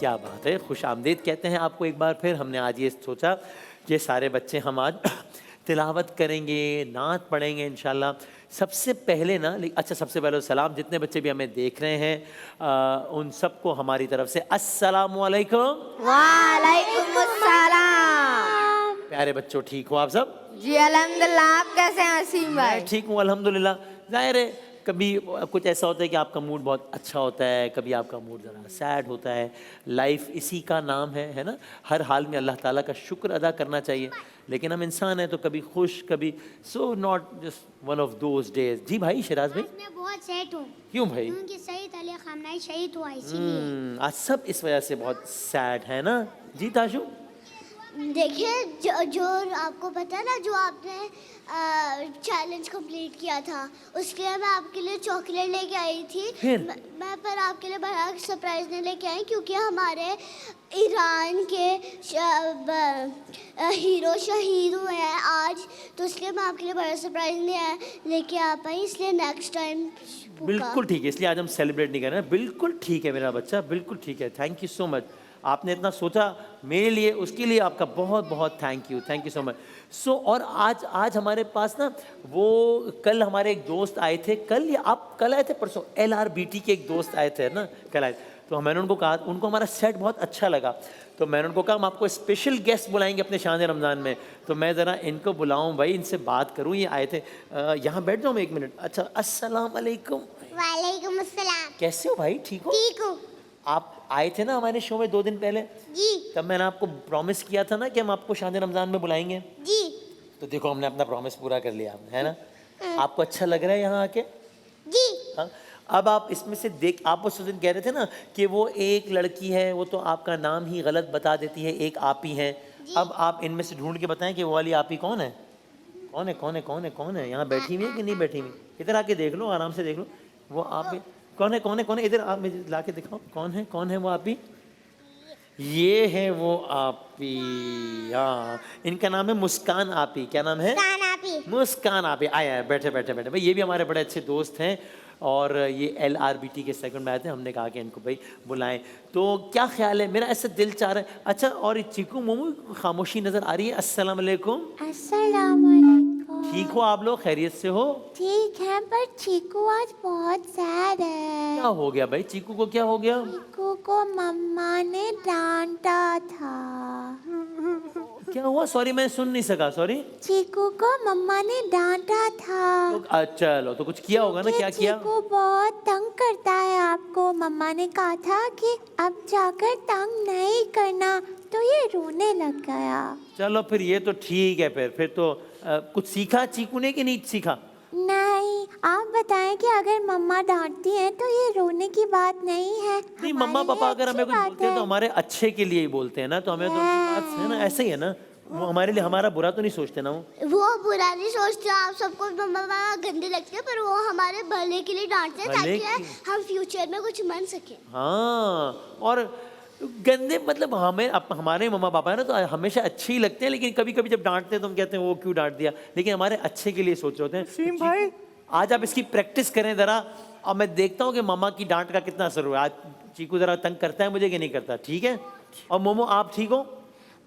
کیا بات ہے, خوش آمدید کہتے ہیں آپ کو ایک بار پھر. ہم نے آج یہ سوچا کہ سارے بچے ہم آج تلاوت کریں گے, نعت پڑھیں گے انشاءاللہ. سب سے پہلے نا, اچھا سب سے پہلے سلام, جتنے بچے بھی ہمیں دیکھ رہے ہیں ان سب کو ہماری طرف سے السلام علیکم. وعلیکم السلام. پیارے بچوں, ٹھیک ہو آپ سب؟ جی الحمدللہ. آپ کیسے ہیں وسیم بھائی؟ میں ٹھیک ہوں الحمدللہ. ظاہر ہے کبھی کچھ ایسا ہوتا ہے کہ آپ کا موڈ بہت اچھا ہوتا ہے, کبھی آپ کا موڈ ذرا سیڈ ہوتا ہے. لائف اسی کا نام ہے نا. ہر حال میں اللہ تعالیٰ کا شکر ادا کرنا چاہیے, لیکن ہم انسان ہیں تو کبھی خوش کبھی so not just one of those days. جی بھائی شیراز بھائی. میں بہت سیٹ ہوں. کیوں بھائی؟ کیونکہ سعید علی خامنہئی شہید ہوا اسی لیے. آج سب اس وجہ سے بہت سیڈ ہے نا. جی تاشو. دیکھیے جو آپ کو پتا ہے نا, جو آپ نے چیلنج کمپلیٹ کیا تھا, اس کے لیے میں آپ کے لیے چاکلیٹ لے کے آئی تھی. میں پر آپ کے لیے بڑا سرپرائز نہیں لے کے آئی, کیونکہ ہمارے ایران کے ہیرو شہید ہوئے ہیں آج, تو اس لیے میں آپ کے لیے بڑا سرپرائز نہیں لے کے آ پائی. اس لیے نیکسٹ ٹائم. بالکل ٹھیک ہے, اس لیے آج ہم سیلیبریٹ نہیں کر رہے ہیں. بالکل ٹھیک ہے میرا بچہ, بالکل ٹھیک ہے. تھینک یو سو مچ, آپ نے اتنا سوچا میرے لیے, اس کے لیے آپ کا بہت بہت تھینک یو سو مچ. اور آج ہمارے پاس نا وہ کل ہمارے ایک دوست آئے تھے, کل آئے تھے پرسوں, LRBT کے ایک دوست آئے تھے نا, کل آئے. تو میں نے ان کو کہا, ان کو ہمارا سیٹ بہت اچھا لگا, تو میں نے ان کو کہا ہم آپ کو اسپیشل گیسٹ بلائیں گے اپنے شان رمضان میں, تو میں ذرا ان کو بلاؤں بھائی, ان سے بات کروں. یہ آئے تھے, یہاں بیٹھ جاؤں میں ایک منٹ. اچھا السلام علیکم. وعلیکم السلام. کیسے ہو بھائی, ٹھیک ہو؟ ٹھیک ہوں. آپ آئے تھے نا ہمارے شو میں 2 دن پہلے. جی. تب میں نے آپ کو پرومس کیا تھا نا کہ ہم آپ کو شان رمضان میں بلائیں گے. جی. تو دیکھو ہم نے اپنا پرومس پورا کر لیا ہے نا. آپ کو اچھا لگ رہا ہے یہاں آ کے؟ جی. ہاں. اب آپ اس میں سے آپ اس دن کہہ رہے تھے نا کہ وہ ایک لڑکی ہے, وہ تو آپ کا نام ہی غلط بتا دیتی ہے, ایک آپ ہی ہیں. اب آپ ان میں سے ڈھونڈ کے بتائیں کہ وہ والی آپ ہی کون ہے. کون ہے یہاں بیٹھی ہوئی ہے کہ نہیں بیٹھی ہوئی؟ ادھر آ کے دیکھ لو, آرام سے دیکھ لو. وہ آپ ہی کون ہے, ادھر آپ مجھے لا کے دکھاؤ, کون ہے وہ آپ ہی؟ یہ ہے وہ آپی. ہاں, ان کا نام ہے مسکان آپی. کیا نام ہے؟ مسکان آپی. آیا بیٹھے بھائی, یہ بھی ہمارے بڑے اچھے دوست ہیں, اور یہ LRBT کے سیکنڈ میں آئے تھے. ہم نے کہا کہ ان کو بھائی بلائیں. تو کیا خیال ہے, میرا ایسا دل چاہ رہا ہے. اچھا, اور چیکو مومو خاموشی نظر آ رہی ہے. السلام علیکم. السلام علیکم. ٹھیک ہو آپ لوگ, خیریت سے ہو؟ ٹھیک ہے, پر چیکو آج بہت سیڈ ہے. کیا ہو گیا بھائی, چیکو کو کیا ہو گیا؟ چیکو کو مما نے ڈانٹا تھا. کیا ہوا؟ سوری میں سن نہیں سکا, سوری. چیکو کو مما نے ڈانٹا تھا. چلو تو کچھ کیا ہوگا نا, کیا کیا؟ چیکو بہت تنگ کرتا ہے آپ کو. مما نے کہا تھا کہ اب جا کر تنگ نہیں کرنا, تو یہ رونے لگ گیا. چلو پھر یہ تو ٹھیک ہے. پھر تو کچھ سیکھا چیکو نے کہ نہیں سیکھا؟ نہیں, آپ بتائیں کہ اگر مما ڈانٹتی ہیں تو یہ رونے کی بات نہیں ہے. نہیں, مما پاپا اگر ہمیں کچھ بولتے ہیں تو ہمارے اچھے کے لیے ہی بولتے ہیں نا, تو ہمیں تو ان کی بات ہے نا, ایسا ہی ہے نا. وہ ہمارے لیے ہمارا برا تو نہیں سوچتے نا. وہ برا نہیں سوچتے, آپ سب کو مما پاپا گندے لگتے ہیں, پر وہ ہمارے بھلے کے لیے ڈانٹتے ہیں تاکہ ہم فیوچر میں کچھ بن سکیں. ہاں, اور گندے مطلب ہمارے مما پاپا ہے نا, تو ہمیشہ اچھے ہی لگتے ہیں, لیکن کبھی کبھی جب ڈانٹتے ہیں تو ہم کہتے ہیں وہ کیوں ڈانٹ دیا, لیکن ہمارے اچھے کے لیے سوچ رہے ہوتے ہیں. وسیم بھائی, آج آپ اس کی پریکٹس کریں ذرا, اور میں دیکھتا ہوں کہ ماما کی ڈانٹ کا کتنا اثر ہوا. آج چیکو ذرا تنگ کرتا ہے مجھے کہ نہیں کرتا, ٹھیک ہے؟ اور مومو آپ ٹھیک ہو؟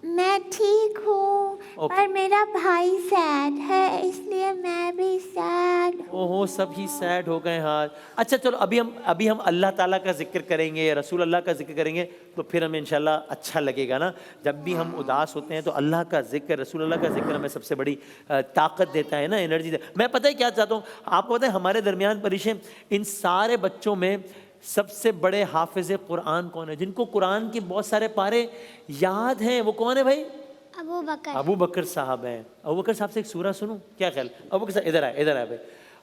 میں ٹھیک ہوں, پر میرا بھائی سیڈ ہے, اس لیے میں بھی سیڈ ہوں. سب ہی سیڈ ہو گئے ہاں. اچھا چلو, ابھی ہم اللہ تعالیٰ کا ذکر کریں گے, رسول اللہ کا ذکر کریں گے, تو پھر ہمیں انشاءاللہ اچھا لگے گا نا. جب بھی ہم اداس ہوتے ہیں تو اللہ کا ذکر, رسول اللہ کا ذکر ہمیں سب سے بڑی طاقت دیتا ہے نا, انرجی دیتا ہے. میں پتہ ہے کیا چاہتا ہوں, آپ کو پتہ ہے ہمارے درمیان پریشے, ان سارے بچوں میں سب سے بڑے حافظ قرآن کون ہے, جن کو قرآن کے بہت سارے پارے یاد ہیں, وہ کون ہے بھائی؟ ابو بکر صاحب ہیں. ابو بکر صاحب سے ایک سورہ سنوں, کیا خیال؟ ابو بکر صاحب ادھر آئے بھائی.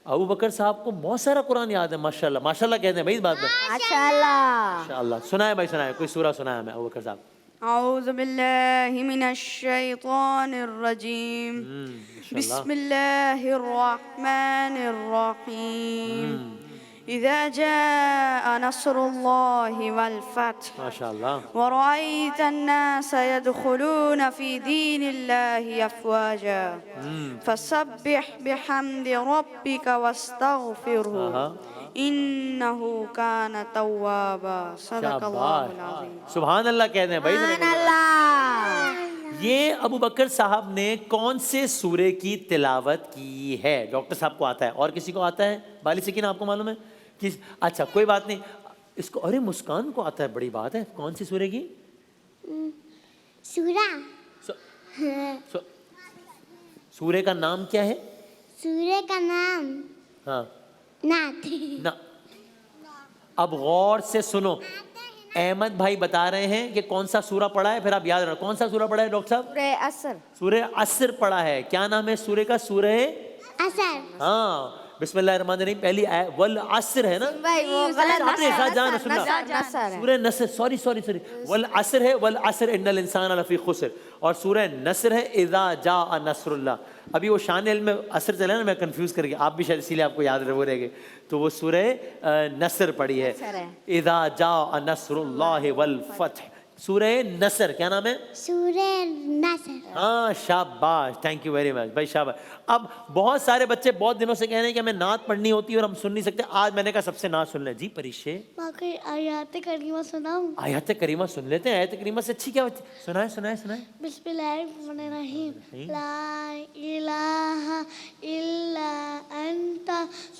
ابو بکر صاحب کو بہت سارا قرآن یاد ہے, ماشاءاللہ. ماشاءاللہ کہتے ہیں بھائی اس بات میں. ماشاءاللہ. سنائے بھائی, سنائے کوئی سورہ سنائے ہمیں ابو بکر صاحب. اعوذ باللہ من الشیطان الرجیم, بسم اللہ الرحمن الرحیم. إذا جاء نصر الله والفتح ماشاء اللہ. ورأيت الناس يدخلون في دين الله أفواجا فسبح بحمد ربك واستغفره إنه كان توابا. صدق الله العظيم. سبحان اللہ کہہ دیں بھائی. سبحان اللہ. یہ ابو بکر صاحب نے کون سے سورے کی تلاوت کی ہے؟ ڈاکٹر صاحب کو آتا ہے اور کسی کو آتا ہے؟ بالی سکینہ آپ کو معلوم ہے؟ اچھا کوئی بات نہیں. اس کو ارے مسکان کو آتا ہے, بڑی بات ہے. کون سی سورے کی؟ سورہ سورے کا نام کیا ہے؟ سورہ کا نام ہاں نعت. نہ اب غور سے سنو. احمد بھائی بتا رہے ہیں کہ کون سا سورہ پڑھا ہے, پھر آپ یاد رکھو. کون سا سورہ پڑھا ہے ڈاکٹر صاحب؟ سورہ عصر. سورہ عصر پڑھا ہے. کیا نام ہے سورے کا؟ سورہ اثر. ہاں بسم اللہ الرحمن الرحیم. پہلی والعصر ہے نا, بھائی وہ غلط سورہ نصر. سوری والعصر ہے, والعصر ان الانسان لفی خسر. اور سورہ نصر ہے اذا جاء نصر اللہ. ابھی وہ شان علم میں عصر چلا نا, میں کنفیوز کر گیا, آپ بھی شاید اسی لیے آپ کو یاد وہ رہ گئے. تو وہ سورہ نصر پڑھی ہے. اذا جاء نصر اللہ والفتح. سورہ نصر کیا نام ہے؟ سورہ نصر. ہاں شاباش, تھینک یو ویری مچ بھائی, شاباش. اب بہت سارے بچے بہت دنوں سے کہہ رہے ہیں کہ ہمیں نعت پڑھنی ہوتی ہے اور ہم سن نہیں سکتے. آج میں نے کہا سب سے نعت سن لیں. جی پریشے باقی آیات کریمہ سناؤں؟ آیات کریمہ سن لیتے ہیں. آیات کریمہ سے اچھی کیا ہوتی ہے؟ سنائیں. بسم اللہ الرحمن الرحیم. لا الہ الا انت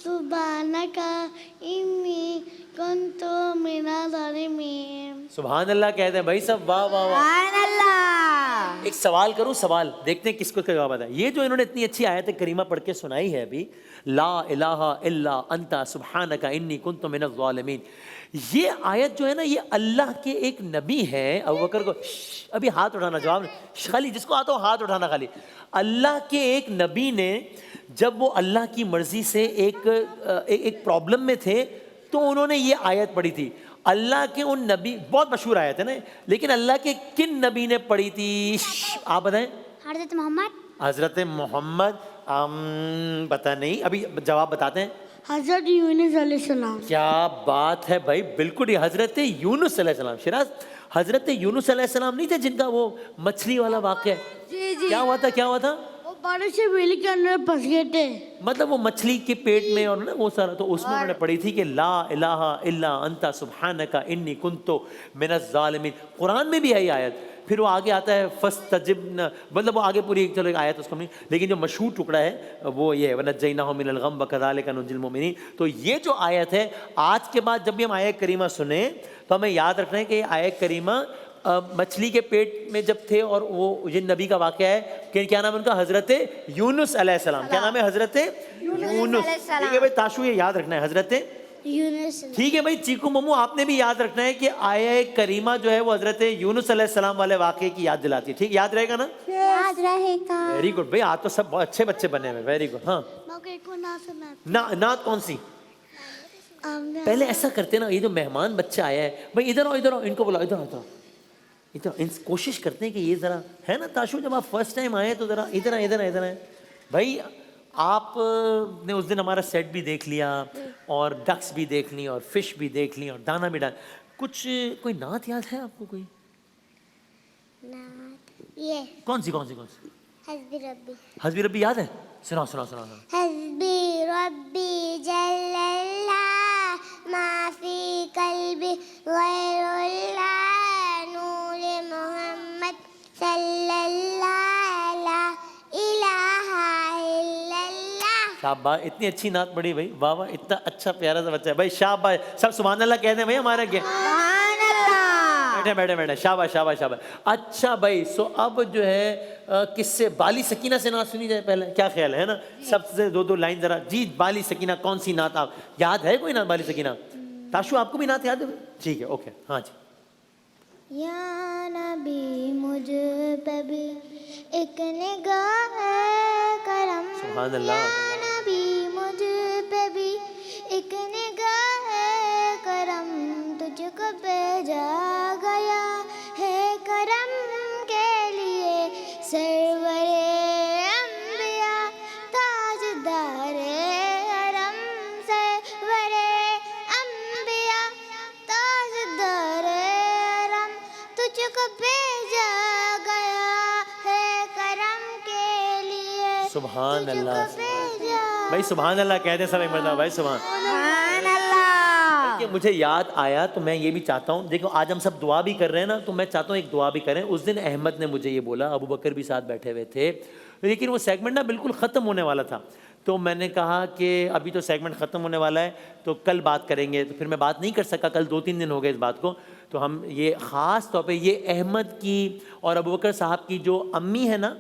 سبحانک انی کنت من الظالمین. سبحان اللہ کہتے ہیں بھائی سب. واہ واہ واہ. سبحان اللہ. ایک سوال کروں, سوال دیکھتے ہیں کس کو جواب آتا ہے. یہ جو انہوں نے اتنی اچھی آیت کریمہ پڑھ کے سنائی ہے ابھی, لا الہ الا انت سبحانک انی کنت من الظالمین, یہ آیت جو ہے نا یہ اللہ کے ایک نبی ہیں. ابو بکر کو ابھی ہاتھ اٹھانا, جواب خالی جس کو آتا ہو ہاتھ اٹھانا خالی. اللہ کے ایک نبی نے جب وہ اللہ کی مرضی سے ایک پرابلم میں تھے تو انہوں نے یہ آیت پڑھی تھی. اللہ کے ان نبی, بہت مشہور آیت ہے نا, لیکن اللہ کے کن نبی نے پڑھی تھی آپ بتائیں؟ حضرت محمد. حضرت محمد. پتہ نہیں, ابھی جواب بتاتے ہیں. حضرت یونس علیہ السلام. کیا بات ہے بھائی, بالکل یہ حضرت یونس علیہ السلام. شیراز, حضرت یونس علیہ السلام نہیں تھے جن کا وہ مچھلی والا واقعہ ہے؟ جی کیا ہوا تھا؟ وہ پانی سے ویلی کے اندر پھنس گئے تھے, مطلب وہ مچھلی کے پیٹ میں اور نا وہ سارا, تو اس میں انہوں نے پڑھی تھی کہ لا الہ الا انت سبحانک انی کنت من الظالمین. قرآن میں بھی ہے یہ آیت. پھر وہ آگے آتا ہے فاستجبنا, مطلب وہ آگے پوری چلو ایک آیت اس کو نہیں, لیکن جو مشہور ٹکڑا ہے وہ یہ ہے وَنَجَّيْنَاهُ مِنَ الْغَمِّ وَكَذَلِكَ نُنْجِي الْمُؤْمِنِينَ. تو یہ جو آیت ہے, آج کے بعد جب بھی ہم آیت کریمہ سنیں تو ہمیں یاد رکھنا ہے کہ یہ آیت کریمہ مچھلی کے پیٹ میں جب تھے اور وہ یہ نبی کا واقعہ ہے کہ کیا نام ہے ان کا؟ حضرت یونس علیہ السلام. کیا نام ہے؟ حضرت یونس. ٹھیک ہے بھائی تاشو, یہ یاد رکھنا ہے حضرت یونس. ٹھیک ہے بھائی چیکو ممو, آپ نے بھی یاد رکھنا ہے کہ آیہ کریمہ جو ہے وہ حضرت یونس علیہ السلام والے واقعے کی یاد دلاتی ہے. ٹھیک, یاد رہے گا نا؟ یاد رہے گا. ویری گڈ بھائی, آپ تو سب بہت اچھے بچے بنے ہوئے. Very good. ہاں نعت کون سی؟ پہلے ایسا کرتے نا, یہ جو مہمان بچہ آیا ہے بھائی ادھر آؤ, ان کو بلاؤ, ادھر کوشش کرتے ہیں کہ یہ ذرا ہے نا تاشو, جب آپ فرسٹ ٹائم آئے تو ذرا ادھر آئے بھائی. آپ نے اس دن ہمارا سیٹ بھی دیکھ لیا اور ڈکس بھی دیکھ لی اور فش بھی دیکھ لی اور دانا بھی ڈال. کچھ کوئی نعت یاد ہے آپ کو؟ کوئی یہ کون سی؟ حسبی ربی یاد ہے؟ سناؤ. حسبی ربی جل اللہ ما فی قلبی غیر اللہ نور محمد صلی اللہ لا الہ الا اللہ. شاباش, اتنی اچھی نعت پڑھی بھائی. واہ واہ, اتنا اچھا پیارا سا بچہ ہے بھائی. شاباش, سب سبحان اللہ کہتے ہیں بھائی ہمارے کے. بیٹھے. شاباش. اچھا بھائی, سو اب جو ہے کس سے؟ بالی سکینہ سے نعت سنی جائے پہلے, کیا خیال ہے نا؟ سب سے دو لائن ذرا. جی بالی سکینہ کون سی نعت آپ یاد ہے؟ کوئی نعت بالی سکینہ؟ تاشو آپ کو بھی نعت یاد ہے؟ ٹھیک ہے, اوکے. ہاں جی. یا نبی مجھ پہ بھی ایک نگاہ کرم. سبحان اللہ. یا نبی مجھ پہ بھی ایک نگاہ کرم, تجھ کو بھیجا گیا ہے کرم کے لیے سرور انبیاء تاجدار حرم سرور तुझको भेजा गया है करम के लिए सुभान अल्लाह। भेजा भाई सुभान अल्लाह कहते सब एक मरतबा भाई सुभान। सुभान अल्लाह। कि मुझे याद आया तो मैं ये भी चाहता हूँ, देखो आज हम सब दुआ भी कर रहे हैं ना, तो मैं चाहता हूँ एक दुआ भी करें। उस दिन अहमद ने मुझे ये बोला, अबू बकर भी साथ बैठे हुए थे, लेकिन वो सेगमेंट ना बिल्कुल ख़त्म होने वाला था, तो मैंने कहा कि अभी तो सेगमेंट ख़त्म होने वाला है तो कल बात करेंगे, तो फिर मैं बात नहीं कर सका, कल 2-3 दिन हो गए इस बात को। तो हम ये ख़ास तौर पे ये अहमद की और अबू बकर साहब की जो अम्मी है ना,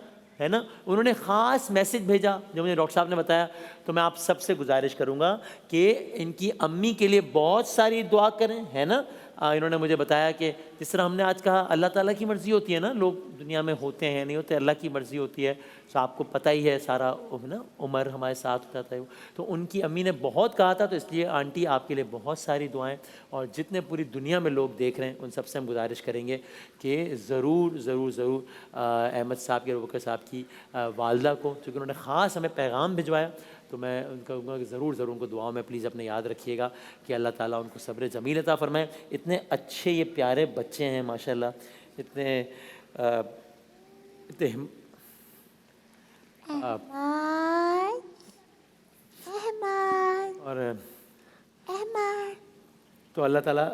उन्होंने ख़ास मैसेज भेजा जो मुझे डॉक्टर साहब ने बताया। तो मैं आप सबसे गुजारिश करूँगा कि इनकी अम्मी के लिए बहुत सारी दुआ करें, है ना। इन्होंने मुझे बताया कि जिस तरह हमने आज कहा अल्लाह ताला की मर्ज़ी होती है ना, लोग दुनिया में होते हैं नहीं होते, अल्लाह की मर्ज़ी होती है। तो आपको पता ही है सारा ना, उमर हमारे साथ होता था, तो उनकी अम्मी ने बहुत कहा था, तो इसलिए आंटी आपके लिए बहुत सारी दुआएं, और जितने पूरी दुनिया में लोग देख रहे हैं उन सबसे हम गुजारिश करेंगे कि ज़रूर ज़रूर ज़रूर अहमद साहब की, अबू बकर साहब की वालदा को, चूँकि उन्होंने ख़ास हमें पैगाम भिजवाया, तो मैं उनका कहूँगा कि ज़रूर ज़रूर उनको दुआओं में प्लीज़ अपने याद रखिएगा कि अल्लाह ताला उनको सब्र जमील अता फरमाए। इतने अच्छे ये प्यारे बच्चे हैं माशाल्लाह, इतने अहमद, अहमद, और अहमद। तो अल्लाह ताला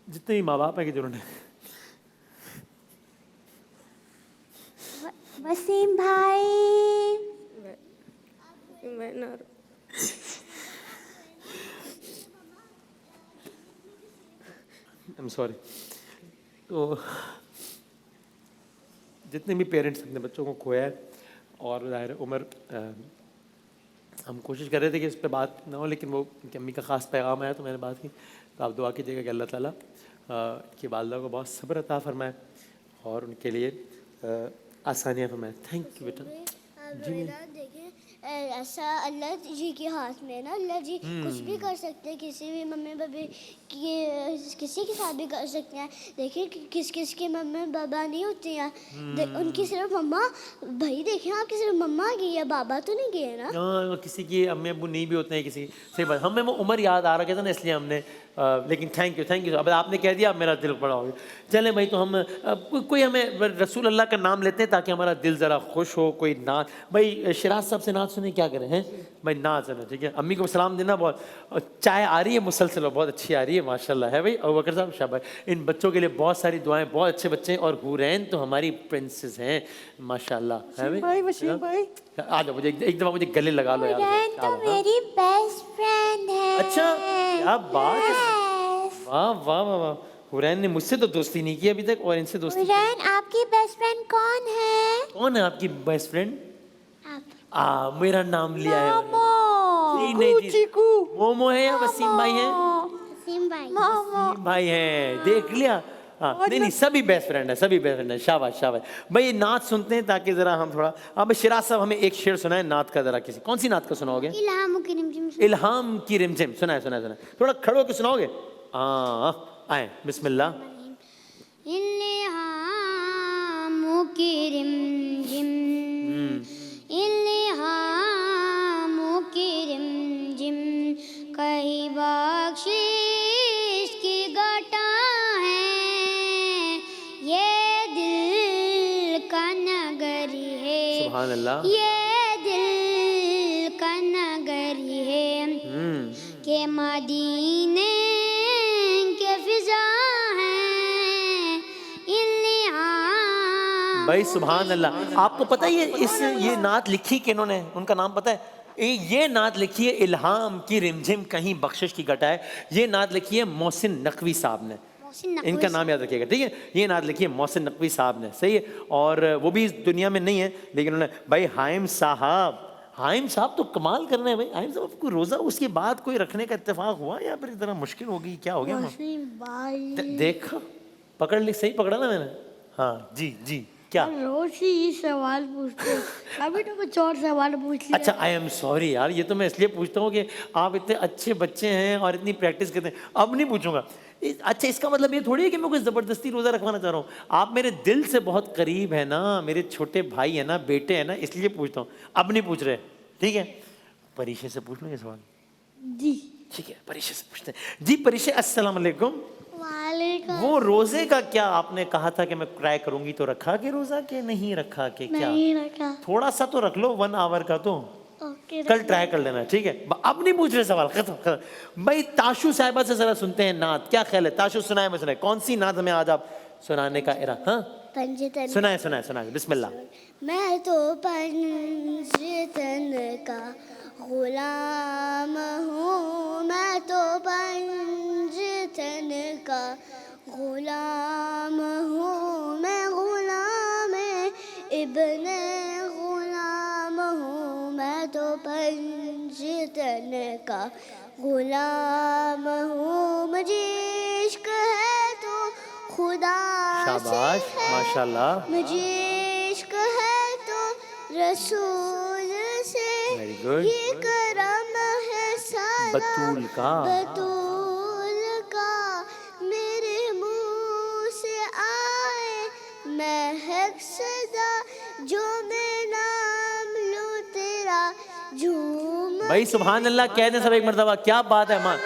जितने भी माँ बाप हैं कि जिन्होंने वसीम भाई, आई एम सॉरी। तो जितने भी पेरेंट्स अपने बच्चों को खोया है, और ज़ाहिर उमर हम कोशिश कर रहे थे कि इस पे बात ना हो, लेकिन वो उनकी अम्मी का ख़ास पैगाम आया तो मैंने बात की। तो आप दुआ कीजिएगा कि अल्लाह ताला की वालदा को बहुत सब्र अता फरमाए और उनके लिए आसानियाँ फरमाए। थैंक यू बेटा। देखिए ऐसा अल्लाह जी के हाथ में है ना, अल्लाह जी कुछ भी कर सकते हैं, किसी भी मम्मी पापा की किसी के साथ भी कर सकते हैं। देखिए किस किस के मम्मी पापा नहीं होते हैं, उनकी सिर्फ मम्मा, भाई देखिए आपकी सिर्फ मम्मा की है, बाबा तो नहीं गए ना। हाँ, किसी की अम्मी अब्बू नहीं भी होते हैं, किसी सही बात। हमें वो उम्र याद आ रहा था ना, इसलिए हमने लेकिन थैंक यू। अब आपने कह दिया, अब मेरा दिल बड़ा हो गया। चलें भाई, तो हम कोई हमें रसूल अल्लाह का नाम लेते हैं ताकि हमारा दिल ज़रा खुश हो। कोई नात, भाई शिराज साहब से नात सुने, क्या करें हैं भाई, नात सुनो, ठीक है। अम्मी को सलाम देना। बहुत चाय आ रही है मुसलसल, बहुत अच्छी आ रही है माशाल्लाह, है भाई। अबू बकर साहब शाबाश, इन बच्चों के लिए बहुत सारी दुआएं, बहुत अच्छे बच्चे हैं, और हुरैन तो हमारी प्रिंसेस हैं माशाल्लाह, है भाई। वसीम भाई आ जाओ, मुझे एक दफ़ा मुझे गले लगा लो यार। हुरैन तो मेरी बेस्ट फ्रेंड है। अच्छा, क्या बात है, वाह वाह वाह वाह। हुरैन ने मुझसे तो दोस्ती नहीं की अभी तक, और इनसे दोस्ती। हुरैन, आपकी बेस्ट फ्रेंड कौन है? कौन है आपकी बेस्ट फ्रेंड? आप मेरा नाम लिया है। मोमो। नहीं जी, मोमो है या वसीम भाई है? वसीम भाई। वसीम भाई है, देख लिया। हाँ, नहीं सभी बेस्ट फ्रेंड है, सभी बेस्ट फ्रेंड है। शाबाश शाबाश भाई। ये नात सुनते हैं ताकि ज़रा हम थोड़ा, अब शिराज साहब हमें एक शेर सुनाए नात का, ज़रा किसी, कौन सी नात का सुनाओगे? इल्हाम की रिमझिम। इल्हाम की रिमझिम सुनाए, थोड़ा खड़ो के सुनाओगे? हाँ आए, बिस्मिल्लाह। इल्हाम की रिमझिम, इल्हाम की रिमझिम, कहीं बख्शिश की घटा है, ये दिल का नगरी है, सुभान अल्लाह। ये दिल का नगरी है, के मदीने के फिजा है, इल्हाम। भाई सुभान अल्लाह। आपको पता है ये नात लिखी कि इन्होंने, उनका नाम पता है? ये नात लिखी है इल्हाम की रिमझिम कहीं बख्शिश की घटा है, ये नात लिखी है मोहसिन नकवी साहब ने। इनका नाम याद रखिएगा, ठीक है। ये नात लिखी है मोहसिन नकवी साहब ने, सही है। और वो भी इस दुनिया में नहीं है, लेकिन उन्होंने, भाई हाइम साहब तो कमाल कर रहे हैं भाई। हाइम साहब को रोज़ा उसके बाद कोई रखने का इत्तेफाक हुआ या फिर इतना मुश्किल हो गई, क्या हो गया? देखा, पकड़ ली, सही पकड़ा ना मैंने। हाँ जी क्या रोज ही सवाल पूछते हैं, अभी तो कुछ और सवाल पूछ लिया। अच्छा, आई एम सॉरी यार, ये तो मैं इसलिए पूछता हूँ कि आप इतने अच्छे बच्चे हैं और इतनी प्रैक्टिस करते हैं, अब नहीं पूछूंगा। अच्छा, इसका मतलब ये थोड़ी है कि मैं कोई ज़बरदस्ती रोज़ा रखवाना चाह रहा हूँ। आप मेरे दिल से बहुत करीब है ना, मेरे छोटे भाई है ना, बेटे है ना, इसलिए पूछता हूँ। अब नहीं पूछ रहे, ठीक है। परीक्षा से पूछ लो ये सवाल। जी ठीक है, परीक्षा से पूछते हैं जी। परीक्षा, अस्सलाम वालेकुम। वालेकुम का। वो रोजे का क्या आपने कहा था कि मैं ट्राई करूंगी, तो रखा के रोजा के नहीं रखा के क्या? नहीं रखा। थोड़ा सा तो रख लो 1 आवर का, तो ओके कल ट्राई कर लेना, ठीक है? अब नहीं पूछ रहे सवाल, खत्म। भाई ताशु साहिबा से जरा सुनते हैं नात, क्या ख्याल है? ताशु सुनाए, मैं सुनाए, कौन सी नात हमें आज आप सुनाने का इरादा? हाँ पंजतन। सुनाए सुनाए सुनाए, बिस्मिल्लाह। मैं तो पंजतन का गुलाम हूँ, मैं तो पंजतन का गुलाम हूँ, मैं गुलाम इब्ने गुलाम हूँ, मैं तो पंजतन का गुलाम हूँ, मुझे इश्क है तो खुदा शाबाश, से है, माशाल्लाह, मुझे इश्क है तो रसूल से, वेरी गुड। ये करम है सारा बतूल का, बतूल का, मेरे मुंह से आए महक सदा, जो मैं नाम लूं तेरा झूम। भाई सुभान अल्लाह कह दें सब एक मर्तबा, क्या बात है माँ।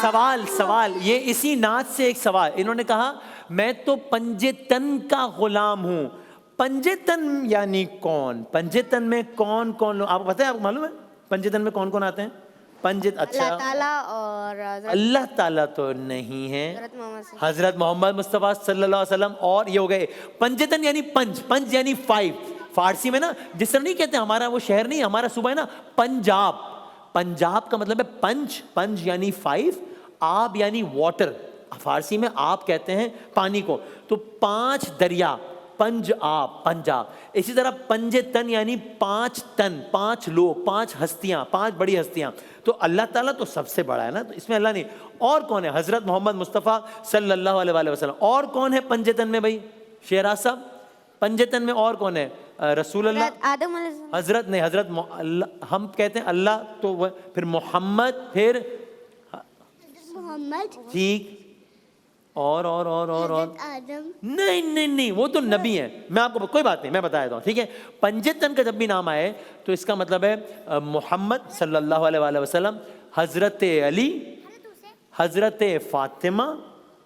सवाल ये इसी नाच से एक सवाल, इन्होंने कहा मैं तो पंजेतन का गुलाम हूँ। पंजेतन यानी कौन? पंजेतन में कौन कौन लोग आपको पता है? आपको मालूम है पंजेतन में कौन कौन आते हैं? पंजित, अच्छा अल्लाह ताला और अल्लाह ताला तो नहीं है, हज़रत मोहम्मद से। हजरत मोहम्मद मुस्तफ़ा सल्लल्लाहु अलैहि वसल्लम, और ये हो गए पंजतन यानी पंज, पंज यानी 5। फारसी में ना जिस तरह नहीं कहते, हमारा वो शहर नहीं, हमारा सूबा है ना पंजाब, पंजाब का मतलब है पंज, पंज यानी 5, आब यानी वाटर, फारसी में आप कहते हैं पानी को, तो 5 दरिया, पंज आब, पंजाब। इसी तरह पंजे तन यानी 5 तन, 5 लोग, 5 हस्तियां, 5 बड़ी हस्तियां। तो अल्लाह ताला तो सबसे बड़ा है ना, तो इसमें अल्लाह नहीं। और कौन है? हजरत मोहम्मद मुस्तफ़ा सल्लल्लाहु अलैहि वसल्लम। और कौन है पंजेतन में भाई? शेराज साहब, पंजेतन में और कौन है? रसूल अल्लाह, आदम अलैहिस्सलाम। हजरत नहीं, हजरत हम कहते हैं अल्लाह, तो फिर मोहम्मद, फिर मोहम्मद, ठीक, और हज़रत आदम। नहीं नहीं नहीं, वो तो नबी है। मैं आपको कोई बात नहीं, मैं बता देता हूँ, ठीक है? पंजेतन का जब भी नाम आए तो इसका मतलब है मोहम्मद सल्लल्लाहु अलैहि वसल्लम, हजरत अली, हजरत फातिमा,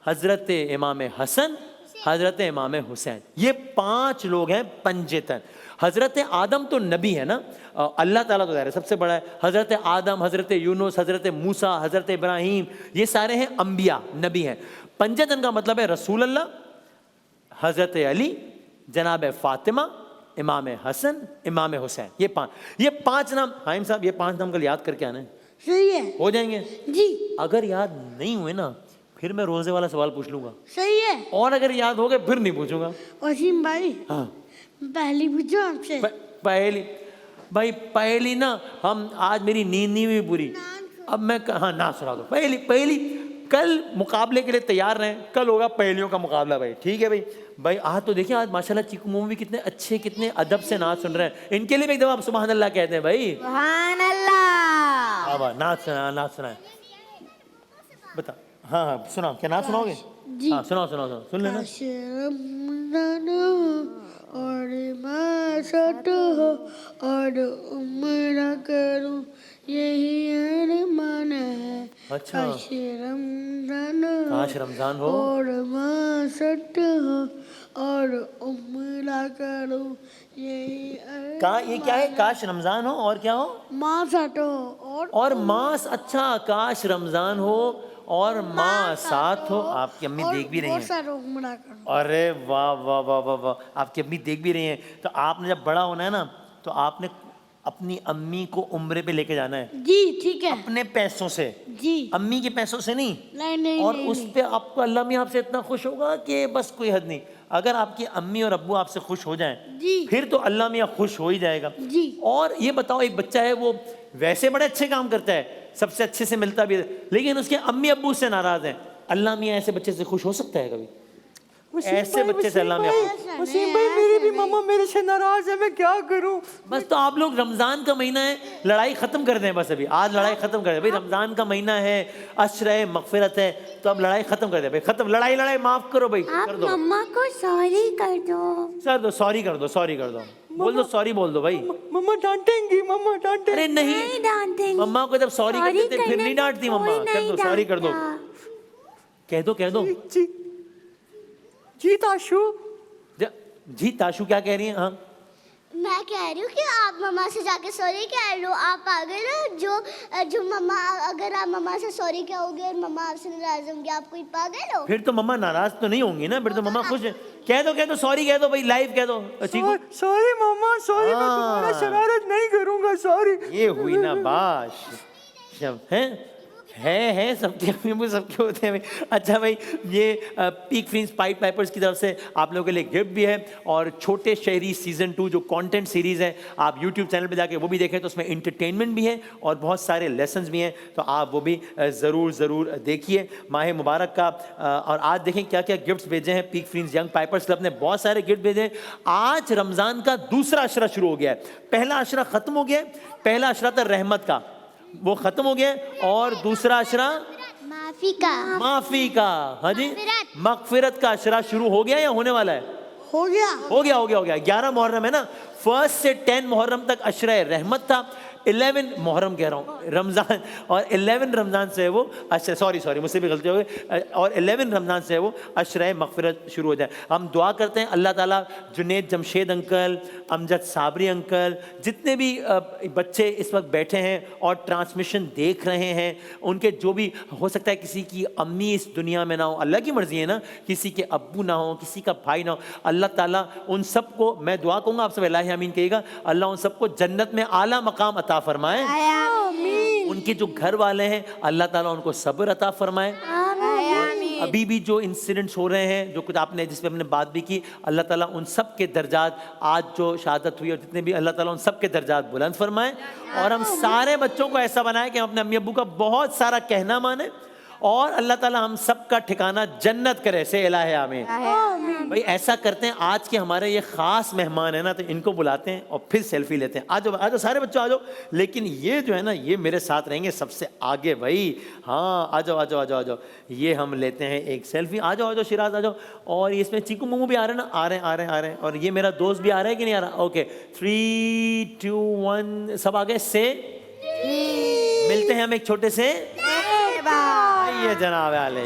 हजरत इमाम हसन, हजरत इमाम हुसैन, ये 5 लोग हैं पंजेतन। हजरत आदम तो नबी है ना, अल्लाह ताला तो है सबसे बड़ा है। हजरत आदम, हजरत यूनुस, हजरत मूसा, हजरत इब्राहीम, ये सारे हैं अंबिया, नबी हैं। पंजेतन का मतलब है रसूल अल्लाह, हजरत अली, जनाब फातिमा, इमाम हसन, इमाम हुसैन, ये 5 नाम। हाइम साहब ये 5 नाम कल याद करके आना है, सही है हो जाएंगे जी, अगर याद नहीं हुए ना फिर मैं रोजे वाला सवाल पूछ लूंगा, सही है। और अगर याद हो गए फिर नहीं पूछूंगा। वसीम भाई, हाँ पहली पूछो आपसे। पहली, भाई पहली ना, हम आज मेरी नींद नहीं हुई पूरी, अब मैं हाँ ना सुना दो। पहली कल मुकाबले के लिए तैयार रहें, कल होगा पहेलियों का मुकाबला भाई, ठीक है भाई? भाई आज तो देखिए, आज माशाल्लाह चीकू मोमू भी कितने अच्छे, कितने अदब से नाच सुन रहे हैं। इनके लिए भी एक दफा आप सुभान अल्लाह कहते हैं भाई। सुभान अल्लाह। अब नाच सुनाए बता। हाँ सुनाओ, क्या नाच सुनाओगे? जी। हाँ सुनाओ सुन लेना। और मैं सट हो और उम्र करूं, यही अरमान है। अच्छा, काश रमजान हो और मैं सट हो और उम्र करूं, यही ये क्या है? काश रमजान हो और क्या हो? माँ सट हो और मास। अच्छा, काश रमजान हो और माँ साथ हो। आपकी अम्मी देख भी रही हैं। अरे वाह वाह वाह वाह वाह, आपकी अम्मी देख भी रही हैं। तो आपने जब बड़ा होना है ना, तो आपने अपनी अम्मी को उम्रे पे लेके जाना है। जी ठीक है, अपने पैसों से जी, अम्मी के पैसों से नहीं। नहीं और नहीं, उस पे आपको अल्लाह मियां आपसे इतना खुश होगा कि बस कोई हद नहीं। अगर आपकी अम्मी और अब्बू आपसे खुश हो जाएं जी, फिर तो अल्लाह मियां खुश हो ही जाएगा जी। और ये बताओ, एक बच्चा है वो वैसे बड़े अच्छे काम करता है, सबसे अच्छे से मिलता भी है, लेकिन उसके अम्मी अब्बू से नाराज हैं। अल्लाह मियां ऐसे बच्चे से खुश हो सकता है कभी? ऐसे बच्चे से अल्लाह मियां वसीम भाई, मेरी भी मम्मा मेरे से नाराज है, मैं क्या करूं? बस तो आप लोग, रमजान का महीना है, लड़ाई खत्म कर दें बस। अभी आज लड़ाई खत्म कर दें भाई, रमजान का महीना है, अश्र है, मगफिरत है, तो अब लड़ाई खत्म कर दें भाई, खत्म। लड़ाई माफ करो भाई, आप कर दो। मम्मा को सॉरी कर दो। सर दो, सॉरी कर दो, बोल दो, सॉरी बोल दो भाई। मम्मा डांटेंगी, मम्मा डांटे। अरे नहीं डांटेंगे। मम्मा को जब सॉरी कर देते फिर नहीं डांटती मम्मा। कर दो, सॉरी कर दो। कह दो जी जी ताशु जी ताशु क्या कह रही हैं? हाँ मैं कह रही हूँ कि आप मम्मा से जाके सॉरी कह लो। आप पागल हो जो मम्मा, अगर आप मम्मा से सॉरी कहोगे और मम्मा आपसे नाराज होंगे, आप कोई पागल हो? फिर तो मम्मा नाराज तो नहीं होंगी ना, फिर तो मम्मा खुश है। कह दो सॉरी कह दो भाई, लाइव कह दो। सॉरी मम्मा, सॉरी, मैं तुम्हारा हाँ। शरारत नहीं करूंगा, सॉरी। ये हुई ना बात। शब है सबके अम्मी सबके होते हैं भाई। अच्छा भाई, ये पीक फ्रिंज पाइट पाइपर्स की तरफ से आप लोगों के लिए गिफ्ट भी है, और छोटे शहरी सीजन 2 जो कंटेंट सीरीज है, आप YouTube चैनल पे जाके वो भी देखें, तो उसमें एंटरटेनमेंट भी है और बहुत सारे लेसन्स भी हैं, तो आप वो भी ज़रूर देखिए। माह मुबारक का और आज देखें क्या क्या गिफ्ट्स भेजे हैं। Peak fringe young pipers club ने बहुत सारे गिफ्ट भेजे हैं। आज रमज़ान का दूसरा अशरा शुरू हो गया है। पहला अशरा ख़त्म हो गया है, पहला अशरा था रहमत का, वो खत्म हो गया, और दूसरा अशरा माफी का। हाँ जी, मगफिरत का अशरा शुरू हो गया या होने वाला है? हो गया। 11 मुहर्रम है ना, 1 से 10 मुहर्रम तक अशरा रहमत था, 11 मुहर्रम कह रहा हूँ, रमज़ान, और 11 रमज़ान से है वो अशरा, सॉरी मुझसे भी गलती हो गई, और 11 रमज़ान से है वो अशरा मगफिरत शुरू हो जाए। हम दुआ करते हैं अल्लाह ताला जुनेद जमशेद अंकल, अमजद साबरी अंकल, जितने भी बच्चे इस वक्त बैठे हैं और ट्रांसमिशन देख रहे हैं, उनके जो भी, हो सकता है किसी की अम्मी इस दुनिया में ना हो, अल्लाह की मर्ज़ी है ना, किसी के अब्बू ना हो, किसी का भाई ना हो, अल्लाह ताला उन सबको, मैं दुआ कहूँगा, आप सब अल्लाह आमीन कहिएगा, अल्लाह उन सबको जन्नत में आला मकाम अता फरमाए। उनके जो घर वाले हैं, अल्लाह ताला उनको सब्र अता फरमाए। अभी भी जो इंसिडेंट्स हो रहे हैं, जो कुछ आपने जिस पे हमने बात भी की, अल्लाह ताला उन सब के दर्जात, आज जो शहादत हुई और जितने भी, अल्लाह ताला उन सब के दर्जात बुलंद फरमाए, और हम सारे बच्चों को ऐसा बनाए कि हम अपने अम्मी अब्बू का बहुत सारा कहना माने, और अल्लाह ताला हम सब का ठिकाना जन्नत करे से इलाहे आमीन। भाई ऐसा करते हैं, आज के हमारे ये खास मेहमान है ना, तो इनको बुलाते हैं और फिर सेल्फी लेते हैं। आ जाओ सारे बच्चों, आ जाओ। लेकिन ये जो है ना, ये मेरे साथ रहेंगे सबसे आगे भाई। हाँ आ जाओ, ये हम लेते हैं एक सेल्फी। आ जाओ शिराज, आ जाओ। और इसमें चीकू मम्मू भी आ रहे हैं ना, आ रहे हैं। और ये मेरा दोस्त भी आ रहा है कि नहीं आ रहा? ओके, 3 2 1 सब आ गए से मिलते हैं हम एक छोटे से, ये जनाब वाले।